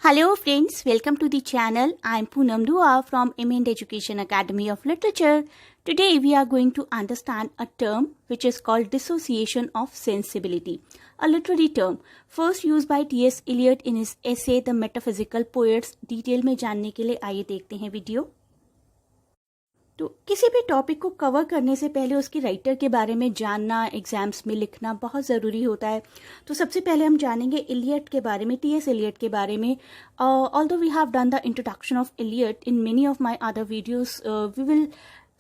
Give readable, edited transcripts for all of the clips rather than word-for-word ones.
Hello friends, welcome to the channel. I am Poonam Dua from Imend Education Academy of Literature. Today we are going to understand a term which is called dissociation of sensibility. A literary term first used by T.S. Eliot in his essay The Metaphysical Poets. Detail में जानने के लिए आइए देखते हैं video. तो किसी भी टॉपिक को कवर करने से पहले उसकी राइटर के बारे में जानना, एग्जाम्स में लिखना बहुत ज़रूरी होता है। तो सबसे पहले हम जानेंगे इलियट के बारे में, टी.एस. इलियट के बारे में। Although we have done the introduction of Eliot in many of my other videos, we will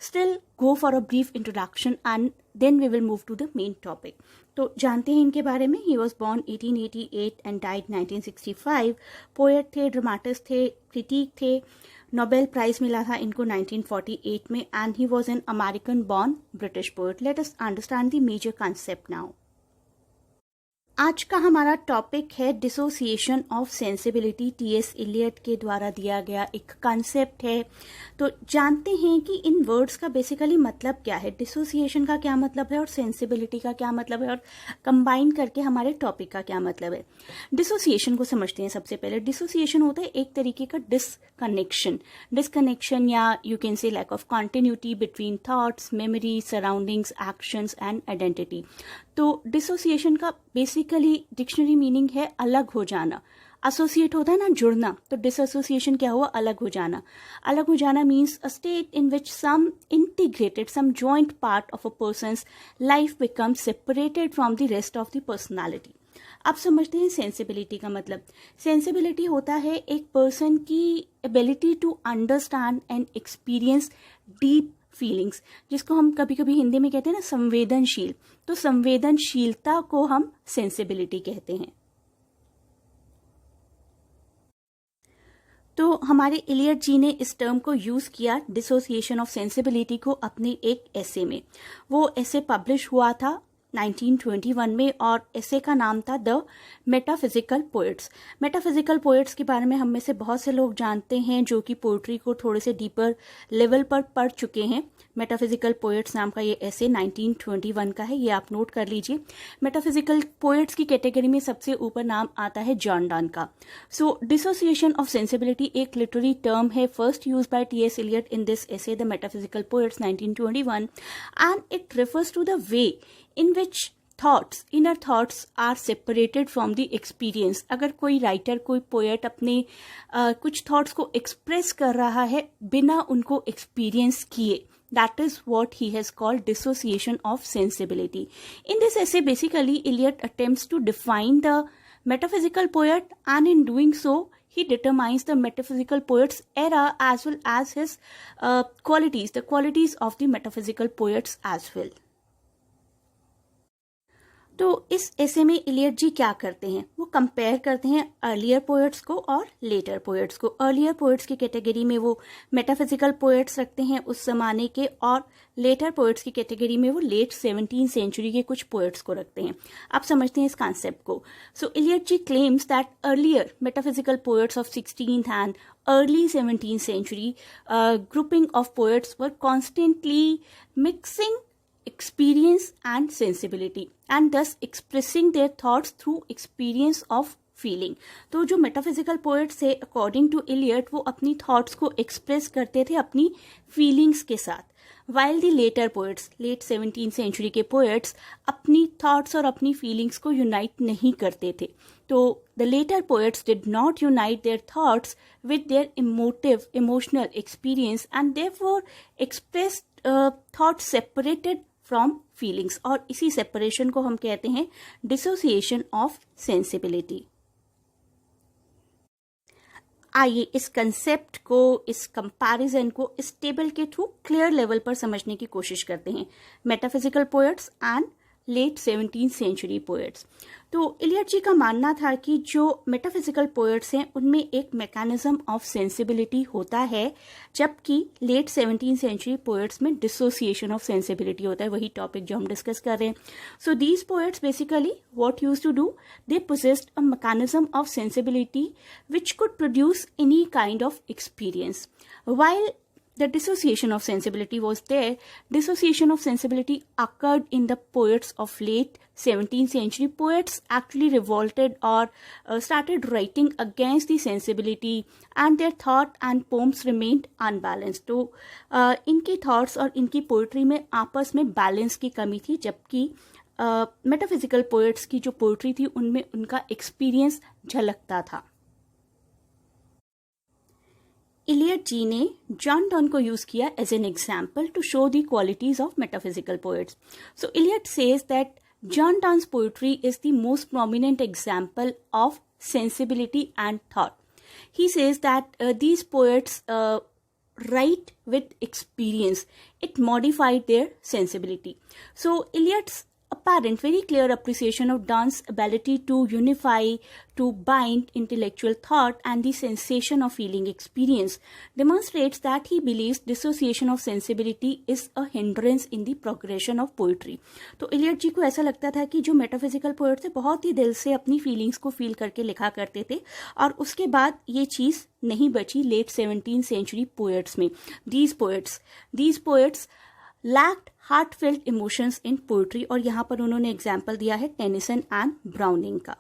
still go for a brief introduction and then we will move to the main topic. तो जानते हैं इनके बारे में। He was born 1888 and died 1965। Poet थे, dramatist थे, critic थे। Nobel prize मिला था इनको 1948 में and he was an American born British poet. Let us understand the major concept now. आज का हमारा टॉपिक है dissociation of sensibility. T S. Eliot के द्वारा दिया गया एक कॉन्सेप्ट है। तो जानते हैं कि इन वर्ड्स का बेसिकली मतलब क्या है, डिसोसिएशन का क्या मतलब है और सेंसिबिलिटी का क्या मतलब है, और कंबाइन करके हमारे टॉपिक का क्या मतलब है। डिसोसिएशन को समझते हैं। सबसे पहले डिसोसिएशन होता है एक तरीके का डिसकनेक्शन या you can say lack of continuity between thoughts, memory, surroundings, actions and identity. तो डिसोसिएशन का बेसिकली डिक्शनरी मीनिंग है अलग हो जाना। एसोसिएट होता है ना, जुड़ना। तो डिसोसिएशन क्या हुआ, अलग हो जाना। अलग हो जाना means a state in which some integrated, some joint part of a person's life becomes separated from the rest of the personality. अब समझते हैं सेंसिबिलिटी का मतलब। सेंसिबिलिटी होता है एक पर्सन की ability to understand and experience deep feelings, जिसको हम कभी कभी हिंदी में कहते हैं ना संवेदनशील। तो संवेदनशीलता को हम सेंसिबिलिटी कहते हैं। तो हमारे इलियट जी ने इस टर्म को यूज किया, डिसोसिएशन ऑफ सेंसिबिलिटी को, अपने एक ऐसे में। वो ऐसे पब्लिश हुआ था 1921 में और ऐसे का नाम था the metaphysical poets. Metaphysical poets के बारे में हम में से बहुत से लोग जानते हैं जो कि पोइट्री को थोड़े से डीपर लेवल पर पढ़ चुके हैं। मेटाफिजिकल पोएट्स नाम का ये ऐसे 1921 का है, ये आप नोट कर लीजिए। मेटाफिजिकल पोएट्स की कैटेगरी में सबसे ऊपर नाम आता है जॉन डन का। सो डिसोसिएशन ऑफ सेंसिबिलिटी एक लिटरेरी टर्म है, first use by T S. Eliot in this essay the metaphysical poets 1921 and it refers to the way in which thoughts, inner thoughts are separated from the experience। अगर कोई writer, कोई poet अपने कुछ thoughts को express कर रहा है बिना उनको एक्सपीरियंस किए, that is what he has called dissociation of sensibility. In this essay basically Eliot attempts to define the metaphysical poet, and in doing so he determines the metaphysical poet's era as well as his qualities, the qualities of the metaphysical poets as well। तो इस ऐसे में Elliot जी क्या करते हैं, वो compare करते हैं अर्लियर पोएट्स को और लेटर पोएट्स को। अर्लियर पोएट्स की कैटेगरी में वो मेटाफिजिकल पोएट्स रखते हैं उस जमाने के, और लेटर पोएट्स की कैटेगरी में वो लेट 17th सेंचुरी के कुछ पोएट्स को रखते हैं। आप समझते हैं इस कॉन्सेप्ट को। So Eliot ji claims that earlier metaphysical poets of 16th and early 17th century grouping of poets were constantly mixing experience and sensibility and thus expressing their thoughts through experience of feeling। तो जो metaphysical poets थे according to Elliot, वो अपनी thoughts को express करते थे अपनी feelings के साथ, while the latter poets, late 17th century के पोएट्स अपनी थॉट्स और अपनी फीलिंग्स को यूनाइट नहीं करते थे। तो the latter poets did not unite their thoughts with their emotional experience and therefore expressed thoughts separated from feelings, और इसी सेपरेशन को हम कहते हैं डिसोसिएशन ऑफ सेंसिबिलिटी। आइए इस कंसेप्ट को, इस कंपैरिजन को इस टेबल के थ्रू क्लियर लेवल पर समझने की कोशिश करते हैं। Metaphysical poets and late 17th century poets. तो इलियट जी का मानना था कि जो मेटाफिजिकल पोएट्स हैं उनमें एक मैकेनिज्म ऑफ सेंसिबिलिटी होता है, जबकि लेट 17th सेंचुरी पोएट्स में डिसोसिएशन ऑफ सेंसिबिलिटी होता है। वही टॉपिक जो हम डिस्कस कर रहे हैं। So these poets basically what used to do, they possessed a mechanism of sensibility which could produce any kind of experience, while the dissociation of sensibility was there. Dissociation of sensibility occurred in the poets of late 17th century. Poets actually revolted or started writing against the sensibility, and their thought and poems remained unbalanced. तो इनकी thoughts और इनकी poetry में आपस में balance की कमी थी, जबकि मेटाफिजिकल पोएट्स की जो पोएट्री थी उनमें उनका एक्सपीरियंस झलकता था. इलियट जी ने जॉन डॉन को यूज किया as an example to show the qualities of metaphysical poets. So Eliot says that John Donne's poetry is the most prominent example of sensibility and thought. He says that these poets write with experience. It modified their sensibility. So Eliot's apparent, very clear appreciation of Donne's ability to unify, to bind intellectual thought and the sensation of feeling experience demonstrates that he believes dissociation of sensibility is a hindrance in the progression of poetry. तो Eliot जी को ऐसा लगता था कि जो metaphysical poet थे बहुत ही दिल से अपनी फीलिंग्स को फील करके लिखा करते थे, और उसके बाद ये चीज़ नहीं बची लेट 17th century पोएट्स में. These poets lacked heartfelt emotions in poetry, और यहाँ पर उन्होंने एग्जाम्पल दिया है टेनिसन एंड ब्राउनिंग का.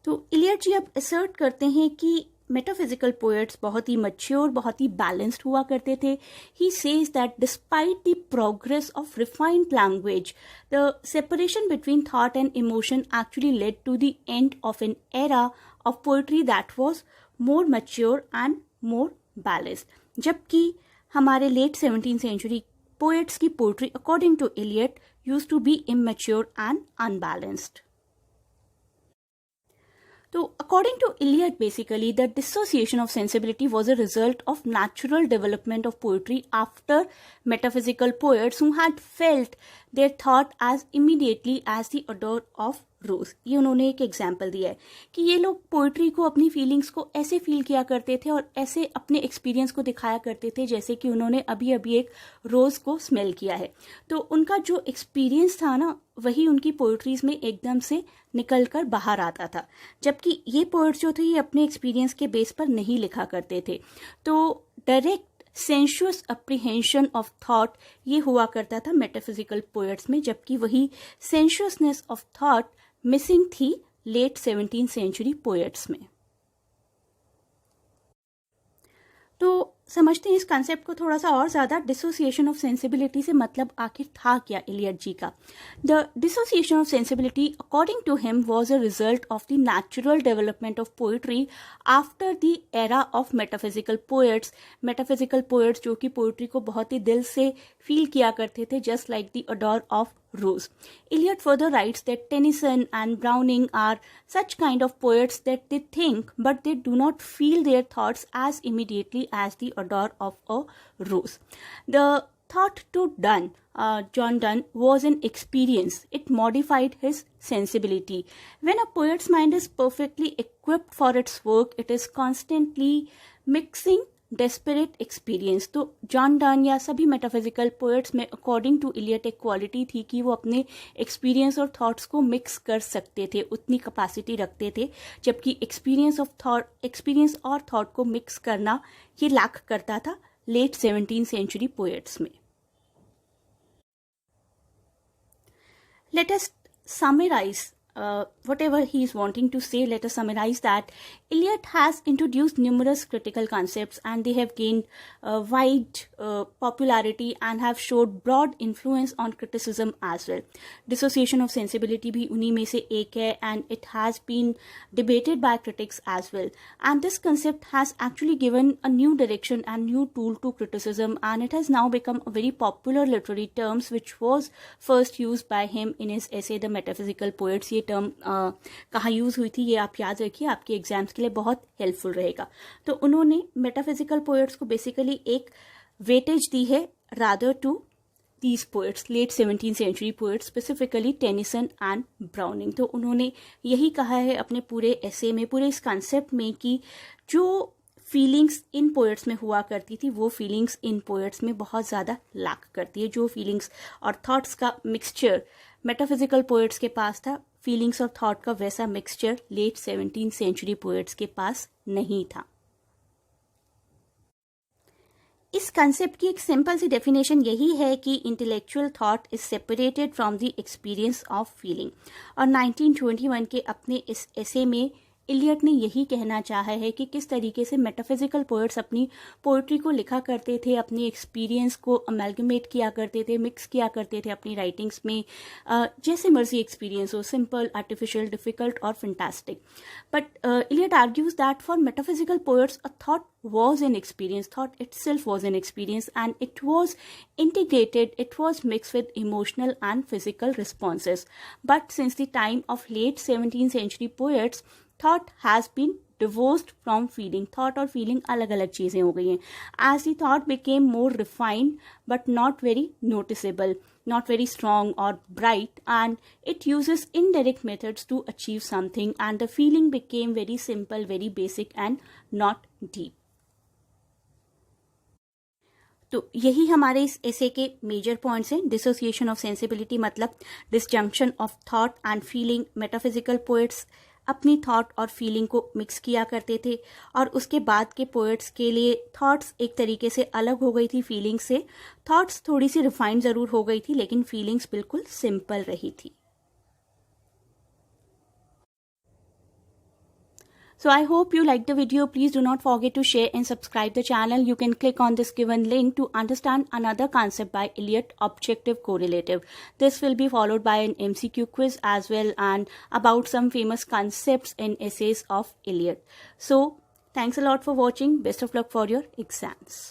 तो इलियट जी अब असर्ट करते हैं कि मेटाफिजिकल पोएट्स बहुत ही मैच्योर, बहुत ही बैलेंस्ड हुआ करते थे. He says that despite the progress of refined language, the separation between thought and emotion actually led to the end of an era of poetry that was more mature and more balanced. जबकि हमारे late 17th century poets की poetry according to Eliot use to be immature and unbalanced. So, according to Eliot, basically, the dissociation of sensibility was a result of natural development of poetry after metaphysical poets who had felt their thought as immediately as the odor of rose. ये उन्होंने एक example दिया है कि ये लोग poetry को, अपनी फीलिंग्स को ऐसे फील किया करते थे और ऐसे अपने एक्सपीरियंस को दिखाया करते थे जैसे कि उन्होंने अभी अभी एक रोज को स्मेल किया है. तो उनका जो एक्सपीरियंस था ना, वही उनकी पोइट्रीज में एकदम से निकल कर बाहर आता था. जबकि ये पोइट्स जो थे ये अपने एक्सपीरियंस के बेस पर नहीं लिखा करते थे. तो direct sensuous apprehension of thought ये हुआ करता था मेटाफिजिकल पोएट्स में, जबकि वही सेंशुअसनेस ऑफ थॉट मिसिंग थी लेट 17th century पोएट्स में. तो समझते हैं इस कॉन्सेप्ट को थोड़ा सा और ज़्यादा. डिसोसिएशन ऑफ सेंसिबिलिटी से मतलब आखिर था क्या इलियट जी का. The dissociation of sensibility according to him was a result of the natural development of poetry after the era of metaphysical poets. Metaphysical poets जो कि पोइट्री को बहुत ही दिल से फील किया करते थे, just like the adore of Rose. Eliot further writes that Tennyson and Browning are such kind of poets that they think but they do not feel their thoughts as immediately as the odor of a rose. The thought to Donne, John Donne, was an experience. It modified his sensibility. When a poet's mind is perfectly equipped for its work, it is constantly mixing desperate experience. तो John Donne या सभी metaphysical poets में according to Elliot एक quality थी कि वो अपने experience और थॉट्स को मिक्स कर सकते थे, उतनी कैपेसिटी रखते थे. जबकि एक्सपीरियंस और थॉट को मिक्स करना ये लैक करता था लेट 17th century पोएट्स में. Let us summarise whatever he is wanting to say. Let us summarize that Eliot has introduced numerous critical concepts and they have gained wide popularity and have showed broad influence on criticism as well. Dissociation of sensibility भी उन्हीं में से एक है and it has been debated by critics as well. And this concept has actually given a new direction and new tool to criticism, and it has now become a very popular literary terms which was first used by him in his essay The Metaphysical Poets. Term कहाँ use हुई थी ये आप याद रखिए, आपके exams के लिए बहुत हेल्पफुल रहेगा. तो उन्होंने मेटाफिजिकल पोएट्स को बेसिकली एक वेटेज दी है rather to these poets, late 17th century poets, specifically Tennyson and Browning. तो उन्होंने यही कहा है अपने पूरे एसे में, पूरे इस कॉन्सेप्ट में कि जो फीलिंग्स इन पोएट्स में हुआ करती थी वो फीलिंग्स इन पोएट्स में बहुत ज़्यादा लैक करती है. जो फीलिंग्स और थॉट्स का मिक्सचर मेटाफिजिकल पोएट्स के पास था, फीलिंग्स और थॉट का वैसा mixture late 17th century poets के पास नहीं था. इस कंसेप्ट की एक सिंपल सी डेफिनेशन यही है कि intellectual thought is separated from the experience of feeling. और 1921 के अपने इस एसे में इलियट ने यही कहना चाहा है कि किस तरीके से मेटाफिजिकल पोएट्स अपनी पोएट्री को लिखा करते थे, अपनी एक्सपीरियंस को अमेलगमेट किया करते थे, मिक्स किया करते थे अपनी राइटिंग्स में, जैसे मर्जी एक्सपीरियंस हो, सिंपल, आर्टिफिशियल, डिफिकल्ट और fantastic. But Eliot argues that for metaphysical poets a thought was an experience, thought itself was an experience, and it was integrated, it was mixed with emotional and physical responses. But since the time of late 17th century poets, thought has been divorced from feeling. Thought और feeling अलग अलग चीज़ें हो गई हैं. As the thought became more refined but not very noticeable, not very strong or bright, and it uses indirect methods to achieve something, and the feeling became very simple, very basic and not deep. तो यही हमारे इस एसे के major points हैं. Dissociation of sensibility मतलब disjunction of thought and feeling. Metaphysical poets अपनी thought और feeling को मिक्स किया करते थे, और उसके बाद के पोएट्स के लिए थॉट्स एक तरीके से अलग हो गई थी फीलिंग्स से. थॉट्स थोड़ी सी रिफाइंड ज़रूर हो गई थी, लेकिन फीलिंग्स बिल्कुल सिंपल रही थी. So I hope you liked the video. Please do not forget to share and subscribe the channel. You can click on this given link to understand another concept by Eliot, objective correlative. This will be followed by an MCQ quiz as well, and about some famous concepts in essays of Eliot. So thanks a lot for watching. Best of luck for your exams.